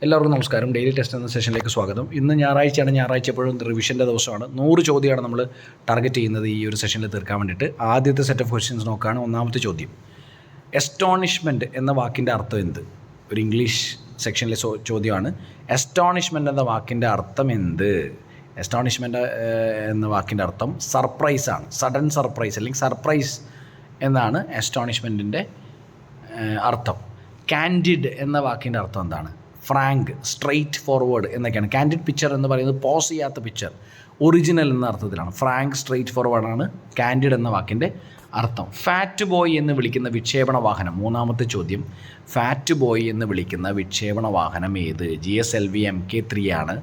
എല്ലാവർക്കും നമസ്കാരം. Daily test എന്ന സെഷനിലേക്ക് സ്വാഗതം. ഇന്ന് ഞായറാഴ്ചയാണ്. ഞായറാഴ്ച എപ്പോഴും റിവിഷൻ്റെ ദിവസമാണ്. 100 ചോദ്യമാണ് നമ്മൾ ടാർഗറ്റ് ചെയ്യുന്നത് ഈ ഒരു സെഷനിൽ തീർക്കാൻ വേണ്ടിയിട്ട്. ആദ്യത്തെ സെറ്റ് ഓഫ് ക്വസ്റ്റ്യൻസ് നോക്കുകയാണ്. ഒന്നാമത്തെ ചോദ്യം, എസ്റ്റോണിഷ്മെൻറ്റ് എന്ന വാക്കിൻ്റെ അർത്ഥം എന്ത്? ഒരു ഇംഗ്ലീഷ് സെക്ഷനിലെ ചോദ്യമാണ്. എസ്റ്റോണിഷ്മെൻറ്റ് എന്ന വാക്കിൻ്റെ അർത്ഥം എന്ത്? എസ്റ്റോണിഷ്മെൻറ്റ് എന്ന വാക്കിൻ്റെ അർത്ഥം സർപ്രൈസാണ്. സഡൻ സർപ്രൈസ് അല്ലെങ്കിൽ സർപ്രൈസ് എന്നാണ് എസ്റ്റോണിഷ്മെൻറ്റിൻ്റെ അർത്ഥം. കാൻഡിഡ് എന്ന വാക്കിൻ്റെ അർത്ഥം എന്താണ്? ഫ്രാങ്ക്, സ്ട്രെയിറ്റ് ഫോർവേഡ് എന്നൊക്കെയാണ്. കാൻഡിഡ് പിക്ചർ എന്ന് പറയുന്നത് പോസ് ചെയ്യാത്ത പിക്ചർ, ഒറിജിനൽ എന്ന അർത്ഥത്തിലാണ്. ഫ്രാങ്ക്, സ്ട്രെയിറ്റ് ഫോർവേഡാണ് കാൻഡിഡ് എന്ന വാക്കിൻ്റെ അർത്ഥം. ഫാറ്റ് ബോയ് എന്ന് വിളിക്കുന്ന വിക്ഷേപണ വാഹനം, മൂന്നാമത്തെ ചോദ്യം, ഫാറ്റ് ബോയ് എന്ന് വിളിക്കുന്ന വിക്ഷേപണ വാഹനം ഏത്? GSLV Mk3 ആണ്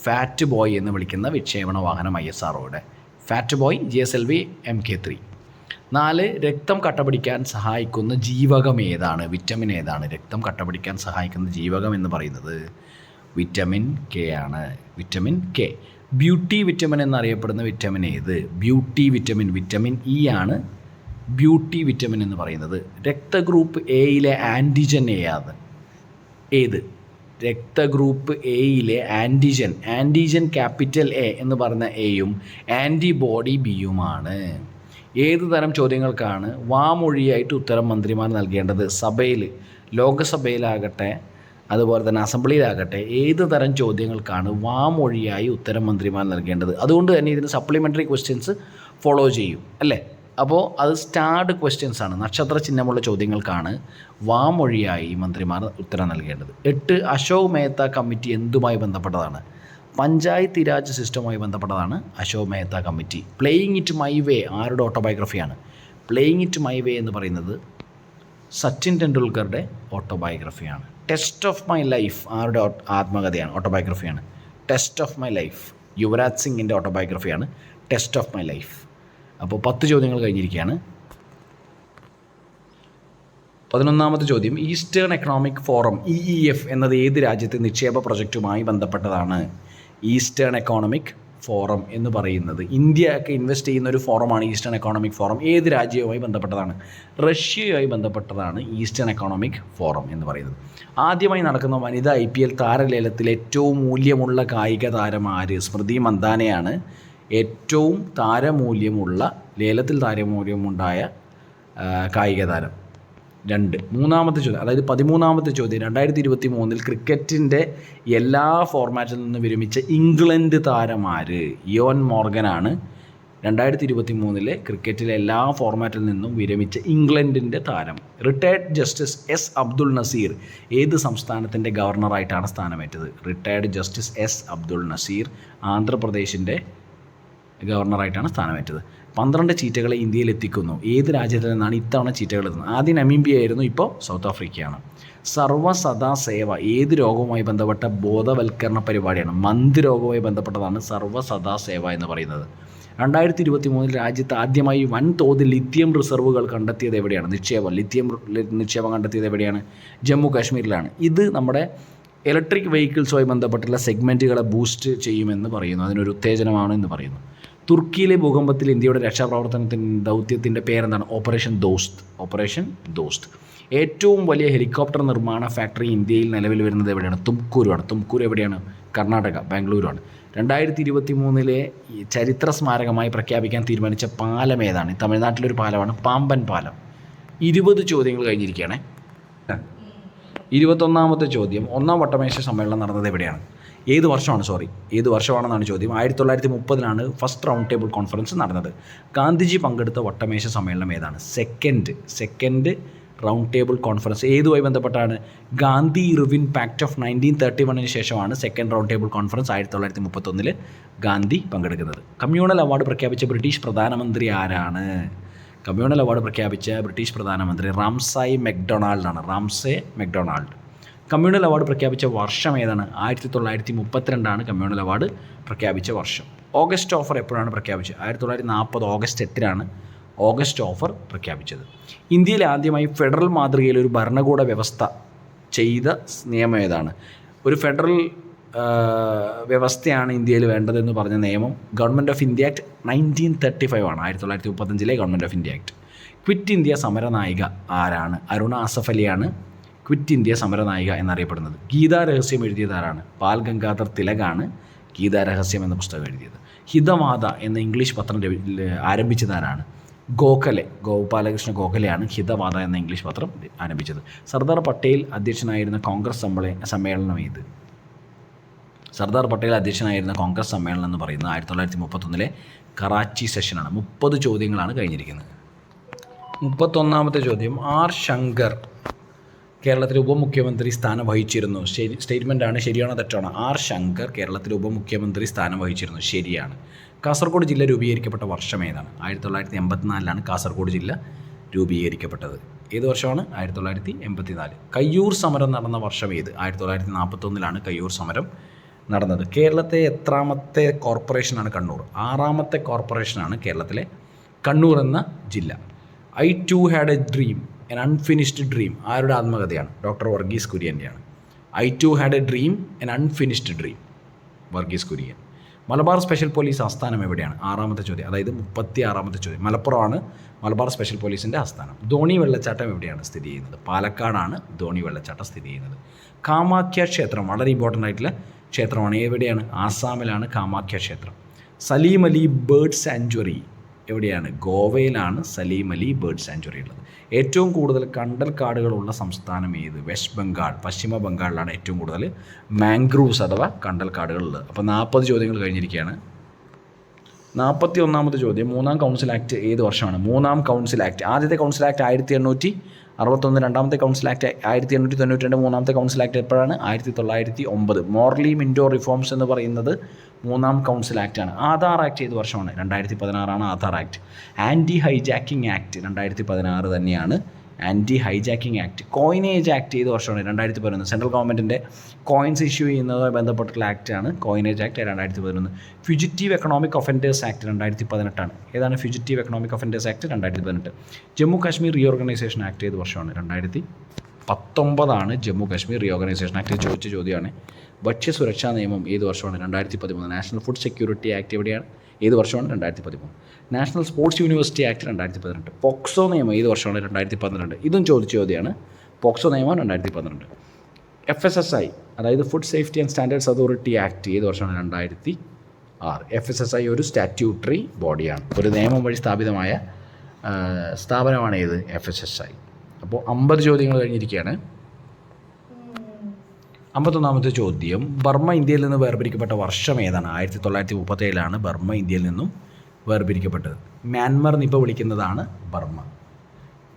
ഫാറ്റ് ബോയ് എന്ന് വിളിക്കുന്ന വിക്ഷേപണ വാഹനം ISROയുടെ. Fat boy GSLV Mk3. 4, രക്തം കട്ടപിടിക്കാൻ സഹായിക്കുന്ന ജീവകം ഏതാണ്? വിറ്റമിൻ ഏതാണ്? രക്തം കട്ടപിടിക്കാൻ സഹായിക്കുന്ന ജീവകം എന്ന് പറയുന്നത് വിറ്റമിൻ കെ ആണ്. Vitamin K. ബ്യൂട്ടി വിറ്റമിൻ എന്നറിയപ്പെടുന്ന വിറ്റമിൻ ഏത്? ബ്യൂട്ടി വിറ്റമിൻ, വിറ്റമിൻ ഇ ആണ് ബ്യൂട്ടി വിറ്റമിൻ എന്ന് പറയുന്നത്. രക്തഗ്രൂപ്പ് എയിലെ ആൻറ്റിജൻ ഏത്? രക്തഗ്രൂപ്പ് എയിലെ ആൻറ്റിജൻ ക്യാപിറ്റൽ എ എന്ന് പറയുന്ന എയും ആൻറ്റിബോഡി ബിയുമാണ്. ഏത് തരം ചോദ്യങ്ങൾക്കാണ് വാമൊഴിയായിട്ട് ഉത്തരം മന്ത്രിമാർ നൽകേണ്ടത്? സഭയിൽ, ലോകസഭയിലാകട്ടെ അതുപോലെ തന്നെ അസംബ്ലിയിലാകട്ടെ ഏത് തരം ചോദ്യങ്ങൾക്കാണ് വാമൊഴിയായി ഉത്തരം മന്ത്രിമാർ നൽകേണ്ടത്? അതുകൊണ്ട് തന്നെ ഇതിന് സപ്ലിമെൻ്ററി ക്വസ്റ്റ്യൻസ് ഫോളോ ചെയ്യും അല്ലേ? അപ്പോൾ അത് സ്റ്റാർഡ് ക്വസ്റ്റ്യൻസ് ആണ്. നക്ഷത്ര ചിഹ്നമുള്ള ചോദ്യങ്ങൾക്കാണ് വാമൊഴിയായി മന്ത്രിമാർ ഉത്തരം നൽകേണ്ടത്. 8, അശോക് മേത്ത കമ്മിറ്റി എന്തുമായി ബന്ധപ്പെട്ടതാണ്? പഞ്ചായത്ത് രാജ് സിസ്റ്റവുമായി ബന്ധപ്പെട്ടതാണ് Ashok Mehta committee. Playing it my way ആരുടെ ഓട്ടോബയോഗ്രഫിയാണ്? പ്ലേയിങ് ഇറ്റ് മൈ വേ എന്ന് പറയുന്നത് സച്ചിൻ ടെണ്ടുൽക്കറുടെ ഓട്ടോബയോഗ്രഫിയാണ്. ടെസ്റ്റ് ഓഫ് മൈ ലൈഫ് ആരുടെ ആത്മകഥയാണ്? ഓട്ടോബയോഗ്രഫിയാണ്. Test of my life Yuvraj സിംഗിൻ്റെ ഓട്ടോബയോഗ്രഫിയാണ് ടെസ്റ്റ് ഓഫ് മൈ ലൈഫ്. അപ്പോൾ 10 ചോദ്യങ്ങൾ കഴിഞ്ഞിരിക്കുകയാണ്. 11ാമത്തെ ചോദ്യം, ഈസ്റ്റേൺ എക്കണോമിക് ഫോറം EEF എന്നത് ഏത് രാജ്യത്തെ നിക്ഷേപ പ്രൊജക്റ്റുമായി ബന്ധപ്പെട്ടതാണ്? ഈസ്റ്റേൺ എക്കോണമിക് ഫോറം എന്ന് പറയുന്നത് ഇന്ത്യ ഒക്കെ ഇൻവെസ്റ്റ് ചെയ്യുന്ന ഒരു ഫോറമാണ് ഈസ്റ്റേൺ എക്കോണമിക് ഫോറം. ഏത് രാജ്യവുമായി ബന്ധപ്പെട്ടതാണ്? റഷ്യയുമായി ബന്ധപ്പെട്ടതാണ് ഈസ്റ്റേൺ എക്കോണമിക് ഫോറം എന്ന് പറയുന്നത്. ആദ്യമായി നടക്കുന്ന വനിതാ IPL താരലേലത്തിൽ ഏറ്റവും മൂല്യമുള്ള കായിക താരം ആര്? സ്മൃതി മന്ദാനയാണ് ഏറ്റവും ലേലത്തിൽ താരമൂല്യമുണ്ടായ കായിക താരം. 2, 3ാമത്തെ ചോദ്യം, അതായത് 13ാമത്തെ ചോദ്യം, 2023 ക്രിക്കറ്റിൻ്റെ എല്ലാ ഫോർമാറ്റിൽ നിന്ന് വിരമിച്ച ഇംഗ്ലണ്ട് താരം ആര്? ഇയോൻ മോർഗനാണ് 2023 ക്രിക്കറ്റിലെ എല്ലാ ഫോർമാറ്റിൽ നിന്നും വിരമിച്ച ഇംഗ്ലണ്ടിൻ്റെ താരം. Retired justice S. Abdul Nazeer ഏത് സംസ്ഥാനത്തിൻ്റെ ഗവർണറായിട്ടാണ് സ്ഥാനമേറ്റത്? Retired justice S. Abdul Nazeer ആന്ധ്രാപ്രദേശിൻ്റെ ഗവർണറായിട്ടാണ് സ്ഥാനമേറ്റത്. 12 ചീറ്റകളെ ഇന്ത്യയിൽ എത്തിക്കുന്നു. ഏത് രാജ്യത്തിൽ നിന്നാണ് ഇത്തവണ ചീറ്റകൾ എത്തുന്നത്? ആദ്യം നമീബിയ ആയിരുന്നു, ഇപ്പോൾ സൗത്ത് ആഫ്രിക്കയാണ്. സർവ്വസദാ സേവ ഏത് രോഗവുമായി ബന്ധപ്പെട്ട ബോധവൽക്കരണ പരിപാടിയാണ്? മന്ത് രോഗവുമായി ബന്ധപ്പെട്ടതാണ് സർവ്വസദാ സേവ എന്ന് പറയുന്നത്. 2023 രാജ്യത്ത് ആദ്യമായി വൻതോതിൽ ലിഥിയം റിസർവുകൾ കണ്ടെത്തിയത് എവിടെയാണ്? ലിഥിയം നിക്ഷേപം കണ്ടെത്തിയത് എവിടെയാണ്? ജമ്മു കാശ്മീരിലാണ്. ഇത് നമ്മുടെ ഇലക്ട്രിക് വെഹിക്കിൾസുമായി ബന്ധപ്പെട്ടുള്ള സെഗ്മെൻറ്റുകളെ ബൂസ്റ്റ് ചെയ്യുമെന്ന് പറയുന്നു. അതിനൊരു ഉത്തേജനമാണ് എന്ന് പറയുന്നു. തുർക്കിയിലെ ഭൂകമ്പത്തിൽ ഇന്ത്യയുടെ ദൗത്യത്തിൻ്റെ പേരെന്താണ്? ഓപ്പറേഷൻ ദോസ്ത്. ഏറ്റവും വലിയ ഹെലികോപ്റ്റർ നിർമ്മാണ ഫാക്ടറി ഇന്ത്യയിൽ നിലവിൽ വരുന്നത് എവിടെയാണ്? തുംകൂരുമാണ്. തുംകൂർ എവിടെയാണ്? കർണാടക, ബാംഗ്ലൂരുമാണ്. 2023 ചരിത്ര സ്മാരകമായി പ്രഖ്യാപിക്കാൻ തീരുമാനിച്ച പാലം ഏതാണ്? തമിഴ്നാട്ടിലൊരു പാലമാണ് പാമ്പൻ പാലം. 20 ചോദ്യങ്ങൾ കഴിഞ്ഞിരിക്കുകയാണ്. 21ാമത്തെ ചോദ്യം, 1ാം വട്ടമേശ സമ്മേളനം നടന്നത് എവിടെയാണ്? ഏത് വർഷമാണെന്നാണ് ചോദ്യം. 1930 ഫസ്റ്റ് റൗണ്ട് ടേബിൾ കോൺഫറൻസ് നടന്നത്. ഗാന്ധിജി പങ്കെടുത്ത വട്ടമേശ സമ്മേളനം ഏതാണ്? Second round table conference. ഏതുമായി ബന്ധപ്പെട്ടാണ്? ഗാന്ധി ഇർവിൻ പാക്ട് ഓഫ് 1931 ശേഷമാണ് second round table conference 1931 Gandhi പങ്കെടുക്കുന്നത്. കമ്മ്യൂണൽ അവാർഡ് പ്രഖ്യാപിച്ച ബ്രിട്ടീഷ് പ്രധാനമന്ത്രി ആരാണ്? കമ്മ്യൂണൽ അവാർഡ് പ്രഖ്യാപിച്ച ബ്രിട്ടീഷ് പ്രധാനമന്ത്രി റാംസേ മെക്ഡൊണാൾഡ്. കമ്മ്യൂണൽ അവാർഡ് പ്രഖ്യാപിച്ച വർഷം ഏതാണ്? 1932 കമ്മ്യൂണൽ അവാർഡ് പ്രഖ്യാപിച്ച വർഷം. ഓഗസ്റ്റ് ഓഫർ എപ്പോഴാണ് പ്രഖ്യാപിച്ചത്? 1940 ഓഗസ്റ്റ് 8 ഓഗസ്റ്റ് ഓഫർ പ്രഖ്യാപിച്ചത്. ഇന്ത്യയിൽ ആദ്യമായി ഫെഡറൽ മാതൃകയിൽ ഒരു ഭരണകൂട വ്യവസ്ഥ ചെയ്ത നിയമം ഏതാണ്? ഒരു ഫെഡറൽ വ്യവസ്ഥയാണ് ഇന്ത്യയിൽ വേണ്ടതെന്ന് പറഞ്ഞ നിയമം ഗവൺമെൻറ് ഓഫ് ഇന്ത്യ ആക്ട് 1935 ആണ്. 1935 government of India act. Quit India സമരനായിക ആരാണ്? അരുണ അസഫ് അലിയാണ് ക്വിറ്റ് ഇന്ത്യ സമരനായിക എന്നറിയപ്പെടുന്നത്? ഗീതാ രഹസ്യം എഴുതിയതാരാണ്? ബാൽ ഗംഗാധർ തിലകാണ് ഗീതാ രഹസ്യം എന്ന പുസ്തകം എഴുതിയത്. ഹിതമാത എന്ന ഇംഗ്ലീഷ് പത്രം ആരംഭിച്ചതാരാണ്? ഗോപാലകൃഷ്ണ ഗോഖലെയാണ് ഹിതമാത എന്ന ഇംഗ്ലീഷ് പത്രം ആരംഭിച്ചത്. സർദാർ പട്ടേൽ അധ്യക്ഷനായിരുന്ന കോൺഗ്രസ് സമ്മേളനം ഏത്? സർദാർ പട്ടേൽ അധ്യക്ഷനായിരുന്ന കോൺഗ്രസ് സമ്മേളനം എന്ന് പറയുന്നത് 1931 കറാച്ചി സെഷനാണ്. 30 ചോദ്യങ്ങളാണ് കഴിഞ്ഞിരിക്കുന്നത്. 31ാമത്തെ ചോദ്യം, ആർ ശങ്കർ കേരളത്തിലെ ഉപമുഖ്യമന്ത്രി സ്ഥാനം വഹിച്ചിരുന്നു. സ്റ്റേറ്റ്മെൻറ്റാണ്. ശരിയാണോ തെറ്റാണോ? ആർ ശങ്കർ കേരളത്തിലെ ഉപമുഖ്യമന്ത്രി സ്ഥാനം വഹിച്ചിരുന്നു. ശരിയാണ്. കാസർഗോഡ് ജില്ല രൂപീകരിക്കപ്പെട്ട വർഷം ഏതാണ്? 1984 കാസർഗോഡ് ജില്ല രൂപീകരിക്കപ്പെട്ടത്. ഏത് വർഷമാണ്? 1984. കയ്യൂർ സമരം നടന്ന വർഷം ഏത്? 1941 കയ്യൂർ സമരം നടന്നത്. കേരളത്തെ എത്രാമത്തെ കോർപ്പറേഷനാണ് കണ്ണൂർ? 6ാമത്തെ കോർപ്പറേഷനാണ് കേരളത്തിലെ കണ്ണൂർ എന്ന ജില്ല. I too had a dream, an unfinished dream ആരുടെ ആത്മകഥയാണ്? ഡോക്ടർ വർഗീസ് കുര്യൻ്റെയാണ്. I too had a dream, an unfinished dream, Varghese Kurien. Malabar special police ആസ്ഥാനം എവിടെയാണ്? 6ാമത്തെ ചോദ്യം, അതായത് 36ാമത്തെ ചോദ്യം. മലപ്പുറമാണ് മലബാർ സ്പെഷ്യൽ പോലീസിൻ്റെ ആസ്ഥാനം. ധോണി വെള്ളച്ചാട്ടം എവിടെയാണ് സ്ഥിതി ചെയ്യുന്നത്? പാലക്കാടാണ് ധോണി വെള്ളച്ചാട്ടം സ്ഥിതി ചെയ്യുന്നത്. കാമാഖ്യ ക്ഷേത്രം വളരെ ഇമ്പോർട്ടൻ്റ് ആയിട്ടുള്ള ക്ഷേത്രമാണ്. എവിടെയാണ്? ആസാമിലാണ് കാമാഖ്യ ക്ഷേത്രം. സലീം അലി ബേർഡ് സാങ്ച്വറി എവിടെയാണ്? ഗോവയിലാണ് സലീം അലി ബേർഡ് സാങ്ച്വറി ഉള്ളത്. ഏറ്റവും കൂടുതൽ കണ്ടൽ കാടുകളുള്ള സംസ്ഥാനം ഏത്? വെസ്റ്റ് ബംഗാൾ. പശ്ചിമ ബംഗാളിലാണ് ഏറ്റവും കൂടുതൽ മാംഗ്രൂവ്സ് അഥവാ കണ്ടൽ കാടുകളുള്ളത്. അപ്പോൾ 40 ചോദ്യങ്ങൾ കഴിഞ്ഞിരിക്കുകയാണ്. 41ാമത്തെ ചോദ്യം, 3ാം കൗൺസിൽ ആക്ട് ഏത് വർഷമാണ്? 3ാം കൗൺസിൽ ആക്ട്. ആദ്യത്തെ കൗൺസിൽ ആക്ട് 1861, രണ്ടാമത്തെ കൗൺസിൽ ആക്ട് 1892, മൂന്നാമത്തെ കൗൺസിൽ ആക്ട് എപ്പോഴാണ്? 1909. മോർലി മിൻഡോ റിഫോംസ് എന്ന് പറയുന്നത് 3ാം കൗൺസിൽ ആക്റ്റാണ്. ആധാർ ആക്ട് ഏത് വർഷമാണ്? 2016 Aadhaar act. Anti hijacking act 2016 തന്നെയാണ്. Anti hijacking act. Coinage act ഏത് വർഷമാണ്? 2011. സെൻട്രൽ ഗവൺമെൻറ്റിൻ്റെ കോയിൻസ് ഇഷ്യൂ ചെയ്യുന്നതുമായി ബന്ധപ്പെട്ടുള്ള ആക്റ്റാണ് coinage act 2011. Fugitive economic offenders act 2018. ഏതാണ് fugitive economic offenders act? 2018. Jammu Kashmir reorganisation act ഏത് വർഷമാണ്? 2019 ജമ്മു കാശ്മീർ റീഓർഗനൈസേഷൻ ആക്ട്. ചോദിച്ച ചോദ്യമാണ്. ഭക്ഷ്യസുരക്ഷാ നിയമം ഏത് വർഷമാണ്? 2013. നാഷണൽ ഫുഡ് സെക്യൂരിറ്റി ആക്ട് എവിടെയാണ്? ഏത് വർഷമാണ്? 2013. National sports university act 2018. POCSO നിയമം ഏത് വർഷമാണ്? 2012. ഇതും ചോദിച്ച ചോദ്യമാണ്. പോക്സോ നിയമം 2012. FSSI അതായത് food safety and standards authority act ഏത് വർഷമാണ്? 2006. FSSI ഒരു സ്റ്റാറ്റ്യൂട്ടറി ബോഡിയാണ്. ഒരു നിയമം വഴി സ്ഥാപിതമായ സ്ഥാപനമാണ് ഏത്? FSSI. അപ്പോൾ 50 ചോദ്യങ്ങൾ കഴിഞ്ഞിരിക്കുകയാണ്. 51ാമത്തെ ചോദ്യം, ബർമ്മ ഇന്ത്യയിൽ നിന്ന് വേർപിരിക്കപ്പെട്ട വർഷം ഏതാണ്? 1937 ബർമ്മ ഇന്ത്യയിൽ നിന്നും വേർപിരിക്കപ്പെട്ടത്. മ്യാൻമർ ഇപ്പോൾ വിളിക്കുന്നതാണ് ബർമ്മ.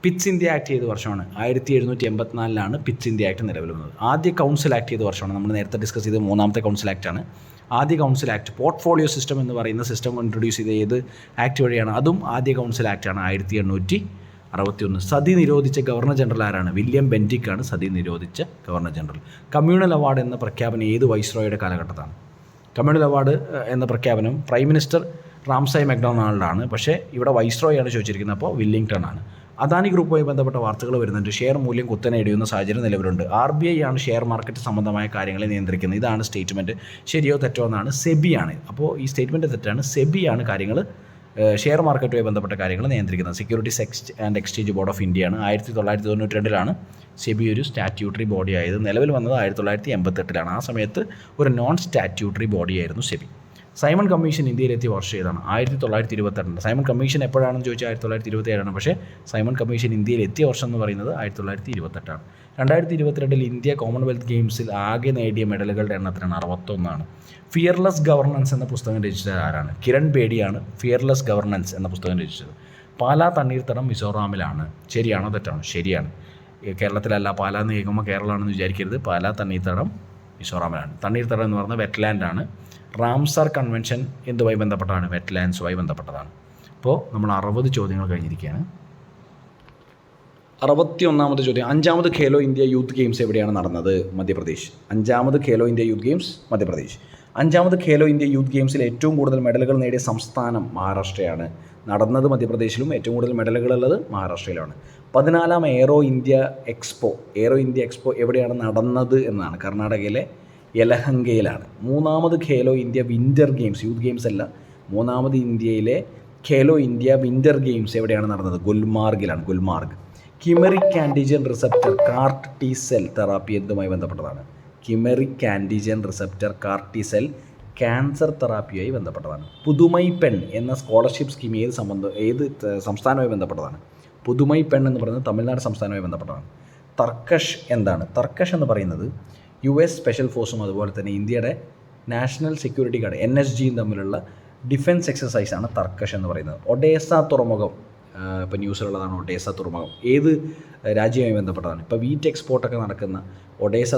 പിറ്റ്സ് ഇന്ത്യ ആക്ട് ചെയ്ത വർഷമാണ്? 1784 പിറ്റ്സ് ഇന്ത്യ ആക്ട് നിലവിൽ വന്നത്. ആദ്യ കൗൺസിൽ ആക്ട് ചെയ്ത വർഷമാണ്? നമ്മൾ നേരത്തെ ഡിസ്കസ് ചെയ്ത 3ാമത്തെ കൗൺസിൽ ആക്റ്റാണ്. ആദ്യ കൗൺസിൽ ആക്ട്. പോർട്ട്ഫോളിയോ സിസ്റ്റം എന്ന് പറയുന്ന സിസ്റ്റം ഇൻട്രൊഡ്യൂസ് ചെയ്ത ഏത് ആക്ട് വഴിയാണ്? അതും ആദ്യ കൗൺസിൽ ആക്റ്റാണ്. 1861. സതി നിരോധിച്ച ഗവർണർ ജനറൽ ആരാണ്? വില്യം ബെൻറ്റിക്കാണ് സതി നിരോധിച്ച ഗവർണർ ജനറൽ. കമ്മ്യൂണൽ അവാർഡ് എന്ന പ്രഖ്യാപനം ഏത് വൈസ്രോയുടെ കാലഘട്ടത്താണ്? കമ്മ്യൂണൽ അവാർഡ് എന്ന പ്രഖ്യാപനം പ്രൈം മിനിസ്റ്റർ റാംസായ് മെക്ഡൊണാൾഡാണ്. പക്ഷേ ഇവിടെ വൈസ്രോയാണ് ചോദിച്ചിരിക്കുന്നത്. അപ്പോൾ വില്ലിംഗ്ടൺ ആണ്. അദാനി ഗ്രൂപ്പുമായി ബന്ധപ്പെട്ട വാർത്തകൾ വരുന്നുണ്ട്. ഷെയർ മൂല്യം കുത്തനെ ഇടിയുന്ന സാഹചര്യം നിലവിലുണ്ട്. RBI ആണ് ഷെയർ മാർക്കറ്റ് സംബന്ധമായ കാര്യങ്ങളെ നിയന്ത്രിക്കുന്നത്. ഇതാണ് സ്റ്റേറ്റ്മെൻറ്റ്. ശരിയോ തെറ്റോ എന്നാണ്. സെബിയാണ്. അപ്പോൾ ഈ സ്റ്റേറ്റ്മെൻറ്റ് തെറ്റാണ്. സെബിയാണ് കാര്യങ്ങൾ ഷെയർ മാർക്കറ്റുമായി ബന്ധപ്പെട്ട കാര്യങ്ങൾ നിയന്ത്രിക്കുന്നത്. Securities and exchange board of ഇന്ത്യയാണ്. 1992 സെബി ഒരു സ്റ്റാറ്റ്യൂട്ടറി ബോഡി ആയത്. നിലവിൽ വന്നത് 1988 ആ സമയത്ത് ഒരു നോൺ സ്റ്റാറ്റ്യൂട്ടറി ബോഡിയായിരുന്നു സെബി. സൈമൺ കമ്മീഷൻ ഇന്ത്യയിലെത്തിയ വർഷം ഏതാണ്? 1922. സൈമൺ കമ്മീഷൻ എപ്പോഴാണെന്ന് ചോദിച്ചാൽ 1927. പക്ഷേ സൈമൺ കമ്മീഷൻ ഇന്ത്യയിൽ എത്തിയ വർഷം എന്ന് പറയുന്നത് 1928. 2022 ഇന്ത്യ കോമൺവെൽത്ത് ഗെയിംസിൽ ആകെ നേടിയ മെഡലുകളുടെ എണ്ണത്തിനാണ് 61. ഫിയർലെസ് ഗവർണൻസ് എന്ന പുസ്തകം രചിച്ചത് ആരാണ്? കിരൺ ബേഡിയാണ് ഫിയർലെസ് ഗവർണൻസ് എന്ന പുസ്തകം രചിച്ചത്. പാലാ തണ്ണീർത്തടം മിസോറാമിലാണ്. ശരിയാണോ തെറ്റാണോ? ശരിയാണ്. കേരളത്തിലല്ല. പാലാ എന്ന് കേൾക്കുമ്പോൾ കേരളമാണെന്ന് വിചാരിക്കരുത്. പാലാ തണ്ണീർത്തടം മിസോറാമിലാണ്. തണ്ണീർത്തടം എന്ന് പറയുന്നത് വെറ്റ്ലാൻഡാണ്. റാംസാർ കൺവെൻഷൻ എന്തുമായി ബന്ധപ്പെട്ടാണ്? വെറ്റ്ലാൻഡ്സുമായി ബന്ധപ്പെട്ടതാണ്. അപ്പോൾ നമ്മൾ 60 ചോദ്യങ്ങൾ കഴിഞ്ഞിരിക്കുകയാണ്. 61ാമത്തെ ചോദ്യം, 5ാമത് ഖേലോ ഇന്ത്യ യൂത്ത് ഗെയിംസ് എവിടെയാണ് നടന്നത്? മധ്യപ്രദേശ്. 5ാമത് Khelo India youth games Madhya Pradesh. 5ാമത് ഖേലോ ഇന്ത്യ യൂത്ത് ഗെയിംസിൽ ഏറ്റവും കൂടുതൽ മെഡലുകൾ നേടിയ സംസ്ഥാനം മഹാരാഷ്ട്രയാണ്. നടന്നത് മധ്യപ്രദേശിലും ഏറ്റവും കൂടുതൽ മെഡലുകളുള്ളത് മഹാരാഷ്ട്രയിലാണ്. 14ാം എയ്റോ ഇന്ത്യ എക്സ്പോ എവിടെയാണ് നടന്നത് എന്നാണ്? കർണാടകയിലെ യലഹങ്കയിലാണ്. 3ാമത് Khelo India winter games, youth games അല്ല, 3ാമത് ഇന്ത്യയിലെ ഖേലോ ഇന്ത്യ വിൻ്റർ ഗെയിംസ് എവിടെയാണ് നടന്നത്? ഗുൽമാർഗിലാണ്. Gulmarg. Chimeric antigen receptor CART T cell therapy എന്തുമായി ബന്ധപ്പെട്ടതാണ്? Chimeric antigen receptor CART T cell cancer തെറാപ്പിയുമായി ബന്ധപ്പെട്ടതാണ്. പുതുമൈ പെൺ എന്ന സ്കോളർഷിപ്പ് സ്കീം ഏത് സംസ്ഥാനവുമായി ബന്ധപ്പെട്ടതാണ്? പുതുമൈ പെൺ എന്ന് പറയുന്നത് തമിഴ്നാട് സംസ്ഥാനവുമായി ബന്ധപ്പെട്ടതാണ്. തർക്കഷ് എന്താണ്? തർക്കഷ് എന്ന് പറയുന്നത് US സ്പെഷ്യൽ ഫോഴ്സും അതുപോലെ തന്നെ ഇന്ത്യയുടെ നാഷണൽ സെക്യൂരിറ്റി ഗാർഡ് NSGയും തമ്മിലുള്ള ഡിഫൻസ് എക്സസൈസാണ് തർക്കഷ് എന്ന് പറയുന്നത്. ഒഡേസ തുറമുഖം ഇപ്പോൾ ന്യൂസിലുള്ളതാണ്. ഒഡേസ തുറമുഖം ഏത് രാജ്യവുമായി ബന്ധപ്പെട്ടതാണ്? ഇപ്പോൾ വീറ്റ് എക്സ്പോർട്ടൊക്കെ നടക്കുന്ന ഒഡേസ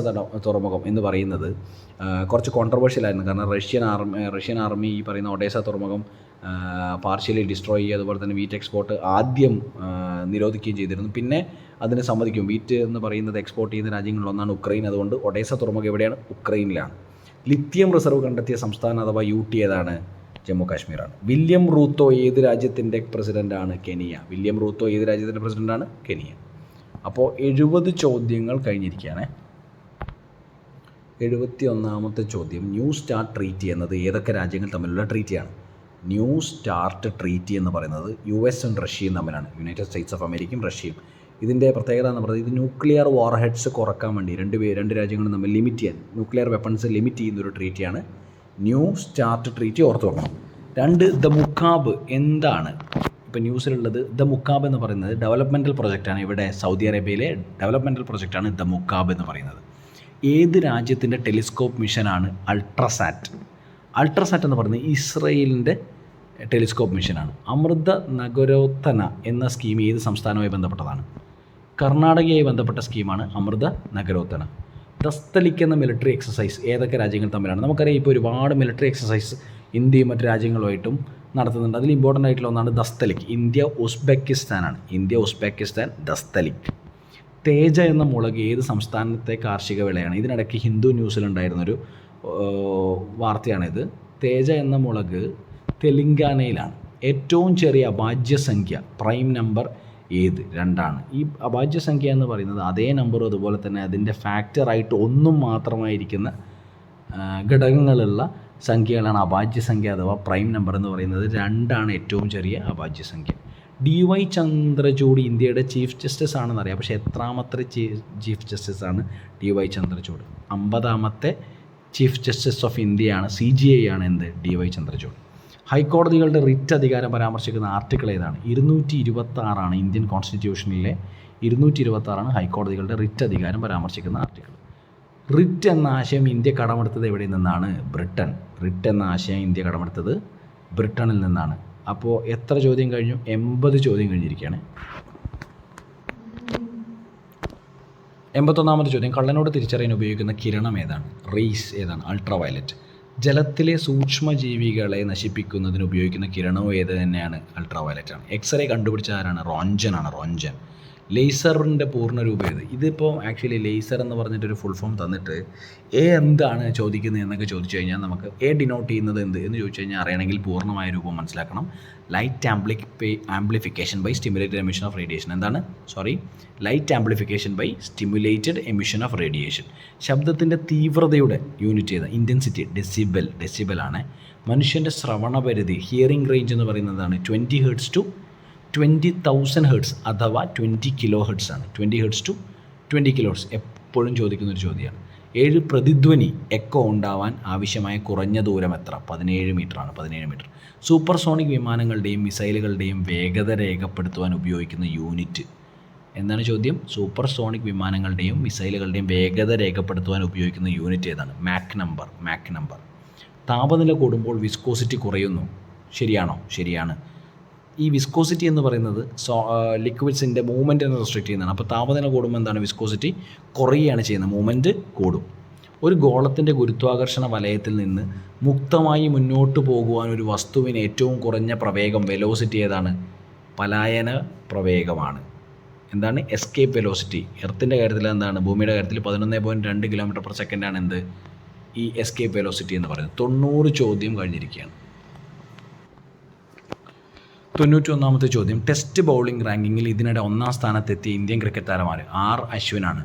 തുറമുഖം എന്ന് പറയുന്നത് കുറച്ച് കോൺട്രവേഴ്ഷ്യലായിരുന്നു. കാരണം റഷ്യൻ ആർമി ഈ പറയുന്ന ഒഡേസ തുറമുഖം പാർഷ്യലി ഡിസ്ട്രോയ് ചെയ്യുക, അതുപോലെ തന്നെ വീറ്റ് എക്സ്പോർട്ട് ആദ്യം നിരോധിക്കുകയും ചെയ്തിരുന്നു. പിന്നെ അതിന് സമ്മതിക്കും. വീറ്റ് എന്ന് പറയുന്നത് എക്സ്പോർട്ട് ചെയ്യുന്ന രാജ്യങ്ങളിലൊന്നാണ് ഉക്രൈൻ. അതുകൊണ്ട് ഒഡേസ തുറമുഖം എവിടെയാണ്? ഉക്രൈനിലാണ്. ലിത്യം റിസർവ് കണ്ടെത്തിയ സംസ്ഥാനം അഥവാ UT ഏതാണ്? ജമ്മു കാശ്മീരാണ്. വില്യം റൂത്തോ ഏത് രാജ്യത്തിൻ്റെ പ്രസിഡൻ്റാണ്? കെനിയ. വില്യം റൂത്തോ ഏത് രാജ്യത്തിൻ്റെ പ്രസിഡൻ്റാണ്? കെനിയ. അപ്പോൾ 70 ചോദ്യങ്ങൾ കഴിഞ്ഞിരിക്കുകയാണ്. 71ാമത്തെ ചോദ്യം, ന്യൂ സ്റ്റാർട്ട് ട്രീറ്റി എന്നത് ഏതൊക്കെ രാജ്യങ്ങൾ തമ്മിലുള്ള ട്രീറ്റിയാണ്? ന്യൂ സ്റ്റാർട്ട് ട്രീറ്റി എന്ന് പറയുന്നത് US റഷ്യയും തമ്മിലാണ്. യുണൈറ്റഡ് സ്റ്റേറ്റ്സ് ഓഫ് അമേരിക്കയും റഷ്യയും. ഇതിൻ്റെ പ്രത്യേകത എന്ന് പറയുന്നത് ഇത് ന്യൂക്ലിയർ വാർ ഹെഡ്സ് കുറക്കാൻ വേണ്ടി രണ്ട് രാജ്യങ്ങളും തമ്മിൽ ലിമിറ്റ് ചെയ്യാൻ, ന്യൂക്ലിയർ വെപ്പൺസ് ലിമിറ്റ് ചെയ്യുന്നൊരു ട്രീറ്റിയാണ് ന്യൂ സ്റ്റാർട്ട് ട്രീറ്റി. ഓർത്ത് വെക്കണം. 2 ദ മുക്കാബ് എന്താണ്? ഇപ്പോൾ ന്യൂസിലുള്ളത് ദ മുക്കാബ് എന്ന് പറയുന്നത് ഡെവലപ്മെൻറ്റൽ പ്രൊജക്റ്റാണ്. ഇവിടെ സൗദി അറേബ്യയിലെ ഡെവലപ്മെൻറ്റൽ പ്രൊജക്റ്റാണ് ദ മുക്കാബ് എന്ന് പറയുന്നത്. ഏത് രാജ്യത്തിൻ്റെ ടെലിസ്കോപ്പ് മിഷനാണ് അൾട്രാസാറ്റ്? അൾട്രാസാറ്റ് എന്ന് പറയുന്നത് ഇസ്രയേലിൻ്റെ ടെലിസ്കോപ്പ് മിഷനാണ്. അമൃത നഗരോത്തന എന്ന സ്കീം ഏത് സംസ്ഥാനവുമായി ബന്ധപ്പെട്ടതാണ്? കർണാടകയുമായി ബന്ധപ്പെട്ട സ്കീമാണ് അമൃത നഗരോത്തന. ദസ്തലിക് എന്ന മിലിറ്ററി എക്സസൈസ് ഏതൊക്കെ രാജ്യങ്ങൾ തമ്മിലാണ്? നമുക്കറിയാം ഇപ്പോൾ ഒരുപാട് മിലിറ്ററി എക്സസൈസ് ഇന്ത്യയും മറ്റ് രാജ്യങ്ങളുമായിട്ടും നടത്തുന്നുണ്ട്. അതിൽ ഇമ്പോർട്ടൻ്റ് ആയിട്ടുള്ള ഒന്നാണ് ദസ്തലിക്. ഇന്ത്യ ഉസ്ബെക്കിസ്ഥാനാണ്. ദസ്തലിക്. തേജ എന്ന മുളക് ഏത് സംസ്ഥാനത്തെ കാർഷിക വിളയാണ്? ഇതിനിടയ്ക്ക് ഹിന്ദു ന്യൂസിലുണ്ടായിരുന്നൊരു വാർത്തയാണിത്. തേജ എന്ന മുളക് തെലങ്കാനയിലാണ്. ഏറ്റവും ചെറിയ അഭാജ്യസംഖ്യ പ്രൈം നമ്പർ ഏത്? 2 ഈ അഭാജ്യസംഖ്യ എന്ന് പറയുന്നത് അതേ നമ്പറും അതുപോലെ തന്നെ അതിൻ്റെ ഫാക്ടറായിട്ട് ഒന്നും മാത്രമായിരിക്കുന്ന ഘടകങ്ങളുള്ള സംഖ്യകളാണ് അഭാജ്യസംഖ്യ അഥവാ പ്രൈം നമ്പർ എന്ന് പറയുന്നത്. 2 ഏറ്റവും ചെറിയ അഭാജ്യസംഖ്യ. DY ചന്ദ്രചൂഡ് ഇന്ത്യയുടെ ചീഫ് ജസ്റ്റിസ് ആണെന്നറിയാം. പക്ഷേ എത്രാമത്തെ ചീഫ് ജസ്റ്റിസ് ആണ് DY ചന്ദ്രചൂഡ്? 50ാമത്തെ ചീഫ് ജസ്റ്റിസ് ഓഫ് ഇന്ത്യയാണ്. CJI ആണ് എന്ത്? DY ചന്ദ്രചൂഡ്. ഹൈക്കോടതികളുടെ റിറ്റ് അധികാരം പരാമർശിക്കുന്ന ആർട്ടിക്കിൾ ഏതാണ്? 226 ഇന്ത്യൻ കോൺസ്റ്റിറ്റ്യൂഷനിലെ 226 ഹൈക്കോടതികളുടെ റിറ്റ് അധികാരം പരാമർശിക്കുന്ന ആർട്ടിക്കിൾ. റിറ്റ് എന്ന ആശയം ഇന്ത്യ കടമെടുത്തത് എവിടെ നിന്നാണ്? ബ്രിട്ടൻ. റിറ്റ് എന്ന ആശയം ഇന്ത്യ കടമെടുത്തത് ബ്രിട്ടനിൽ നിന്നാണ്. അപ്പോൾ എത്ര ചോദ്യം കഴിഞ്ഞു? 80 ചോദ്യം കഴിഞ്ഞിരിക്കുകയാണ്. 81ാമത്തെ ചോദ്യം, കള്ളനോട് തിരിച്ചറിയാൻ ഉപയോഗിക്കുന്ന കിരണം ഏതാണ്? റേസ് ഏതാണ്? അൾട്രാവയലറ്റ്. ജലത്തിലെ സൂക്ഷ്മജീവികളെ നശിപ്പിക്കുന്നതിന് ഉപയോഗിക്കുന്ന കിരണവും ഏത് തന്നെയാണ്? അൾട്രാവയലറ്റാണ്. എക്സ്റേ കണ്ടുപിടിച്ച ആരാണ്? റോഞ്ചൻ. ലേസറിൻ്റെ പൂർണ്ണരൂപം ഏത്? ഇതിപ്പോൾ ആക്ച്വലി ലേസർ എന്ന് പറഞ്ഞിട്ടൊരു ഫുൾ ഫോം തന്നിട്ട് എന്താണ് ചോദിക്കുന്നത് എന്നൊക്കെ ചോദിച്ചു കഴിഞ്ഞാൽ നമുക്ക് ഡിനോട്ട് ചെയ്യുന്നത് എന്ത് എന്ന് ചോദിച്ചു കഴിഞ്ഞാൽ അറിയണമെങ്കിൽ പൂർണ്ണമായ രൂപം മനസ്സിലാക്കണം. Light amplification by stimulated emission of radiation. Light amplification by stimulated emission of radiation. ശബ്ദത്തിൻ്റെ തീവ്രതയുടെ യൂണിറ്റ് ചെയ്ത ഇൻറ്റൻസിറ്റി ഡെസിബലാണ്. മനുഷ്യൻ്റെ ശ്രവണപരിധി ഹിയറിംഗ് റേഞ്ച് എന്ന് പറയുന്നതാണ് 20 ഹെർട്സ് ടു 20,000 ഹെർട്സ് അഥവാ 20 കിലോ ഹെർട്സ് ആണ്. 20 ഹെർട്സ് ടു 20 കിലോ ഹെർട്സ് എപ്പോഴും ചോദിക്കുന്നൊരു ചോദ്യമാണ്. 7 പ്രതിധ്വനി എക്കോ ഉണ്ടാവാൻ ആവശ്യമായ കുറഞ്ഞ ദൂരം എത്ര? 17 മീറ്ററാണ്. 17 മീറ്റർ. സൂപ്പർസോണിക് വിമാനങ്ങളുടെയും മിസൈലുകളുടെയും വേഗത രേഖപ്പെടുത്തുവാൻ ഉപയോഗിക്കുന്ന യൂണിറ്റ് എന്താണ് ചോദ്യം? സൂപ്പർസോണിക് വിമാനങ്ങളുടെയും മിസൈലുകളുടെയും വേഗത രേഖപ്പെടുത്തുവാൻ ഉപയോഗിക്കുന്ന യൂണിറ്റ് ഏതാണ്? Mach number. താപനില കൂടുമ്പോൾ വിസ്കോസിറ്റി കുറയുന്നു. ശരിയാണോ? ശരിയാണ്. ഈ വിസ്കോസിറ്റി എന്ന് പറയുന്നത് ലിക്വിഡ്സിൻ്റെ മൂവ്മെൻറ്റിനെ റെസ്ട്രിക്റ്റ് ചെയ്യുന്നതാണ്. അപ്പോൾ താപനില കൂടുമ്പോൾ എന്താണ്? വിസ്കോസിറ്റി കുറയുകയാണ് ചെയ്യുന്നത്, മൂവ്മെൻറ്റ് കൂടും. ഒരു ഗോളത്തിൻ്റെ ഗുരുത്വാകർഷണ വലയത്തിൽ നിന്ന് മുക്തമായി മുന്നോട്ട് പോകുവാൻ ഒരു വസ്തുവിന് ഏറ്റവും കുറഞ്ഞ പ്രവേഗം വെലോസിറ്റി ഏതാണ്? പലായന പ്രവേഗമാണ്. എന്താണ്? Escape velocity. എർത്തിൻ്റെ കാര്യത്തിൽ എന്താണ്? ഭൂമിയുടെ കാര്യത്തിൽ 11.2 km/s ആണ് എന്ത്? ഈ എസ്കേപ്പ് വെലോസിറ്റി എന്ന് പറയുന്നത്. 90 ചോദ്യം കഴിഞ്ഞിരിക്കുകയാണ്. 91ാമത്തെ ചോദ്യം, ടെസ്റ്റ് ബൗളിംഗ് റാങ്കിങ്ങിൽ ഇതിനിടെ 1ാം സ്ഥാനത്തെത്തിയ ഇന്ത്യൻ ക്രിക്കറ്റ് താരമാണ്? അശ്വിനാണ്.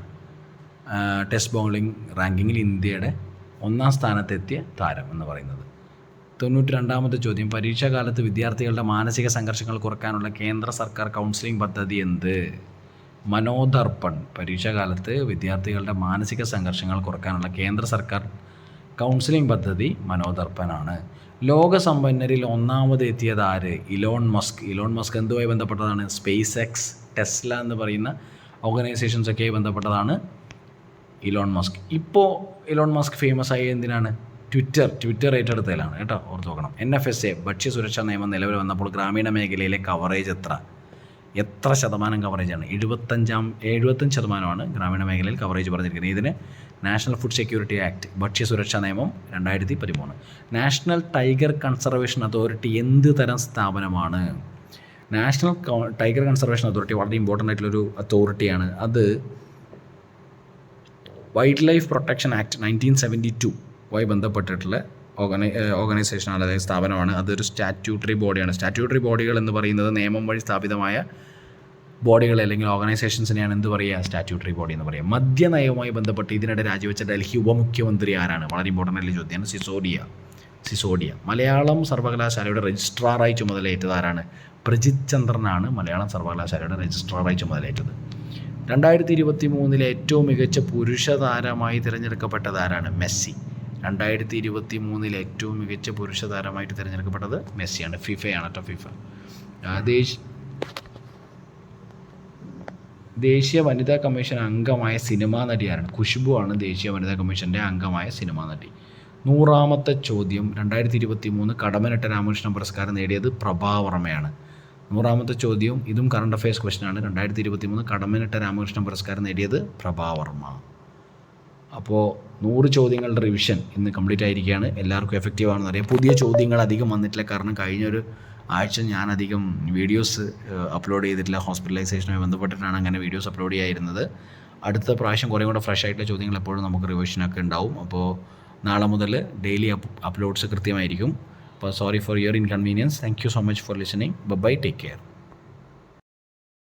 ടെസ്റ്റ് ബൗളിംഗ് റാങ്കിങ്ങിൽ ഇന്ത്യയുടെ 1ാം സ്ഥാനത്തെത്തിയ താരം എന്ന് പറയുന്നത്. 92ാമത്തെ ചോദ്യം, പരീക്ഷാകാലത്ത് വിദ്യാർത്ഥികളുടെ മാനസിക സംഘർഷങ്ങൾ കുറയ്ക്കാനുള്ള കേന്ദ്ര സർക്കാർ കൗൺസിലിംഗ് പദ്ധതി എന്ത്? മനോദർപ്പൺ, പരീക്ഷാകാലത്ത് വിദ്യാർത്ഥികളുടെ മാനസിക സംഘർഷങ്ങൾ കുറയ്ക്കാനുള്ള കേന്ദ്ര സർക്കാർ കൗൺസിലിംഗ് പദ്ധതി മനോദർപ്പനാണ്. ലോകസമ്പന്നരിൽ ഒന്നാമത് എത്തിയത് ആര്? ഇലോൺ മസ്ക് എന്തുമായി ബന്ധപ്പെട്ടതാണ്? സ്പേസ് എക്സ്, ടെസ്ല എന്ന് പറയുന്ന ഓർഗനൈസേഷൻസൊക്കെയായി ബന്ധപ്പെട്ടതാണ് ഇലോൺ മസ്ക്. ഇപ്പോൾ ഇലോൺ മസ്ക് ഫേമസ് ആയി എന്തിനാണ്? ട്വിറ്റർ ഏറ്റെടുത്തതിലാണ് കേട്ടോ, ഓർത്ത് നോക്കണം. NFSA ഭക്ഷ്യസുരക്ഷാ നിയമം നിലവിൽ വന്നപ്പോൾ ഗ്രാമീണ മേഖലയിലെ കവറേജ് എത്ര ശതമാനം കവറേജാണ്? 75% ഗ്രാമീണ മേഖലയിൽ കവറേജ് പറഞ്ഞിരിക്കുന്നത്. ഇതിന് നാഷണൽ ഫുഡ് സെക്യൂരിറ്റി ആക്ട്, ഭക്ഷ്യസുരക്ഷാ നിയമം 2013. നാഷണൽ ടൈഗർ കൺസർവേഷൻ അതോറിറ്റി എന്ത് തരം സ്ഥാപനമാണ്? നാഷണൽ ടൈഗർ കൺസർവേഷൻ അതോറിറ്റി വളരെ ഇമ്പോർട്ടൻ്റ് ആയിട്ടുള്ളൊരു അതോറിറ്റിയാണ്. അത് വൈൽഡ് ലൈഫ് പ്രൊട്ടക്ഷൻ ആക്ട് 1972 ബന്ധപ്പെട്ടിട്ടുള്ള ഓർഗനൈസേഷനാണ്, അതായത് സ്ഥാപനമാണ്. അതൊരു സ്റ്റാറ്റ്യൂട്ടറി ബോഡിയാണ്. സ്റ്റാറ്റ്യൂട്ടറി ബോഡികൾ എന്ന് പറയുന്നത് നിയമം വഴി സ്ഥാപിതമായ ബോഡികൾ അല്ലെങ്കിൽ ഓർഗനൈസേഷൻസിനെയാണ് എന്ത് പറയുക? സ്റ്റാറ്റ്യൂട്ടറി ബോഡി എന്ന് പറയുക. മദ്യനയവുമായി ബന്ധപ്പെട്ട് ഇതിനിടെ രാജിവെച്ച ഡൽഹി ഉപമുഖ്യമന്ത്രി ആരാണ്? വളരെ ഇമ്പോർട്ടൻ്റ് ആയിട്ടുള്ള ചോദ്യമാണ്. സിസോഡിയ. മലയാളം സർവകലാശാലയുടെ രജിസ്ട്രാറായി ചുമതലയേറ്റത് ആരാണ്? പ്രജിത് ചന്ദ്രനാണ് മലയാളം സർവകലാശാലയുടെ രജിസ്ട്രാറായി ചുമതലയേറ്റത്. 2023 ഏറ്റവും മികച്ച പുരുഷ താരമായി തിരഞ്ഞെടുക്കപ്പെട്ടത് ആരാണ്? മെസ്സി. 2023 ഏറ്റവും മികച്ച പുരുഷ താരമായിട്ട് തിരഞ്ഞെടുക്കപ്പെട്ടത് മെസ്സിയാണ്. ഫിഫയാണ് കേട്ടോ, ഫിഫ. ദേശീയ വനിതാ കമ്മീഷൻ അംഗമായ സിനിമാ നടി ആരാണ്? ഖുശ്ബു ആണ് ദേശീയ വനിതാ കമ്മീഷൻ്റെ അംഗമായ സിനിമാ നടി. 100ാമത്തെ ചോദ്യം. 2023 കടമ്മനിട്ട രാമകൃഷ്ണൻ പുരസ്കാരം നേടിയത് പ്രഭാവർമ്മയാണ്. 100ാമത്തെ ചോദ്യം, ഇതും കറണ്ട് അഫയേഴ്സ് ക്വസ്റ്റനാണ്. 2023 കടമ്മനിട്ട രാമകൃഷ്ണൻ പുരസ്കാരം നേടിയത് പ്രഭാവർമ്മ. അപ്പോൾ 100 ചോദ്യങ്ങളുടെ റിവിഷൻ ഇന്ന് കംപ്ലീറ്റ് ആയിരിക്കുകയാണ്. എല്ലാവർക്കും എഫക്റ്റീവ് ആണെന്ന് അറിയാം. പുതിയ ചോദ്യങ്ങൾ അധികം വന്നിട്ടില്ല, കാരണം കഴിഞ്ഞൊരു ആഴ്ച ഞാൻ അധികം വീഡിയോസ് അപ്ലോഡ് ചെയ്തിട്ടില്ല. ഹോസ്പിറ്റലൈസേഷനുമായി ബന്ധപ്പെട്ടിട്ടാണ് അങ്ങനെ വീഡിയോസ് അപ്ലോഡ് ചെയ്യാതിരുന്നത്. അടുത്ത പ്രാവശ്യം കുറേ കൂടെ ഫ്രഷ് ആയിട്ടുള്ള ചോദ്യങ്ങൾ എപ്പോഴും നമുക്ക് റിവിഷനൊക്കെ ഉണ്ടാവും. അപ്പോൾ നാളെ മുതൽ ഡെയിലി അപ്ലോഡ്സ് കൃത്യമായിരിക്കും. അപ്പോൾ sorry for your inconvenience. Thank you so much for listening. Bye, take care.